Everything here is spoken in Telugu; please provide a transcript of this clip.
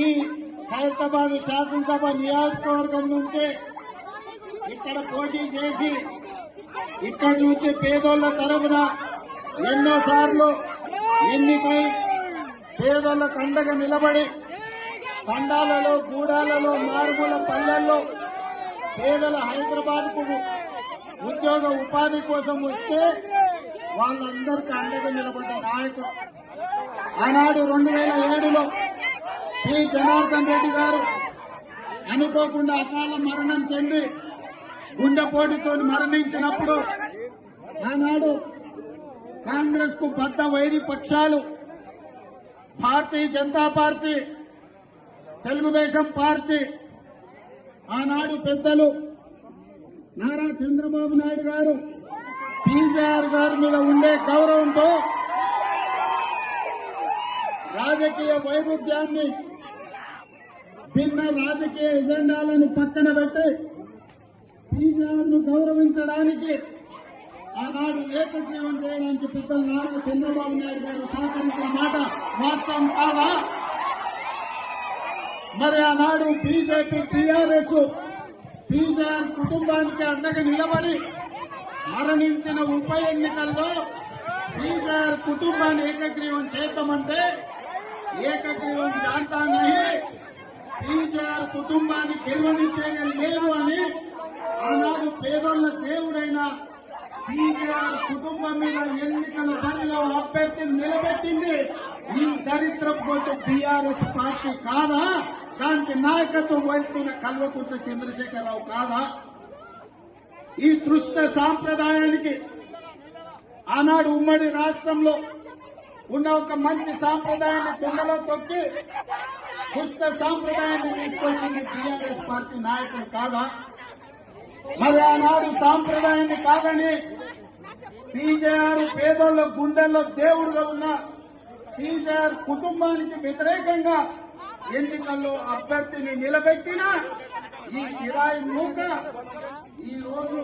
ఈ హైదరాబాద్ శాసనసభ నియోజకవర్గం నుంచి ఇక్కడ పోటీ చేసి ఇక్కడి నుంచి పేదోళ్ల తరఫున ఎన్నోసార్లు ఎన్నికై పేదోళ్లకు అండగా నిలబడి తండాలలో గూడాలలో మారుమూల పల్లెల్లో పేదల హైదరాబాద్ కు ఉద్యోగ ఉపాధి కోసం వస్తే వాళ్ళందరికీ అండగా నిలబడ్డ నాయకుడు. ఆనాడు 2007లో పి జనార్దన్ రెడ్డి గారు అనుకోకుండా అకాల మరణం చెంది గుండెపోటుతో మరణించినప్పుడు ఆనాడు కాంగ్రెస్ కు బద్ద వైరి పక్షాలు భారతీయ జనతా పార్టీ, తెలుగుదేశం పార్టీ, ఆనాడు పెద్దలు నారా చంద్రబాబు నాయుడు గారు పీజీఆర్ గారి మీద ఉండే గౌరవంతో రాజకీయ వైరుధ్యాన్ని, భిన్న రాజకీయ ఎజెండాలను పక్కన పెట్టి పీజీఆర్ ను గౌరవించడానికి ఆనాడు ఏకగ్రీవం చేయడానికి పెద్దలు నారా చంద్రబాబు నాయుడు గారు సహకరించిన మాట వాస్తవం కాదా? మరి ఆనాడు బీజేపీ, టీఆర్ఎస్ పీజీఆర్ కుటుంబానికి అండగా నిలబడి మరణించిన ఉప ఎన్నికల్లో పీజీఆర్ కుటుంబాన్ని ఏకగ్రీవం చేద్దామంటే ఏకగ్రీవం జాంతా నహీ, పీజీఆర్ కుటుంబాన్ని గెలవనిచ్చేది లేదు అని ఆనాడు పేదోళ్ల దేవుడైన పీజీఆర్ కుటుంబం మీద ఎన్నికల బరిలో అభ్యర్థిని నిలబెట్టింది ఈ దరిద్ర బొట్టు టీఆర్ఎస్ పార్టీ కాదా? దానికి నాయకత్వం వహిస్తున్న కల్వకుంట్ల చంద్రశేఖరరావు కాదా? ఈ దృష్ట సాంప్రదాయానికి ఆనాడు ఉమ్మడి రాష్ట్రంలో ఉన్న ఒక మంచి సాంప్రదాయాన్ని కుండలో తొక్కి దుష్ట సాంప్రదాయాన్ని తీసుకొచ్చింది టీఆర్ఎస్ పార్టీ నాయకులు కాదా? మరి ఆనాడు సాంప్రదాయాన్ని కాదని పీజీఆర్ పేదోళ్ల గుండెల్లో దేవుడుగా ఉన్న పీజీఆర్ కుటుంబానికి వ్యతిరేకంగా ఎన్నికల్లో అభ్యర్థిని నిలబెట్టిన ఈ కిరాయి మూక ఈ రోజు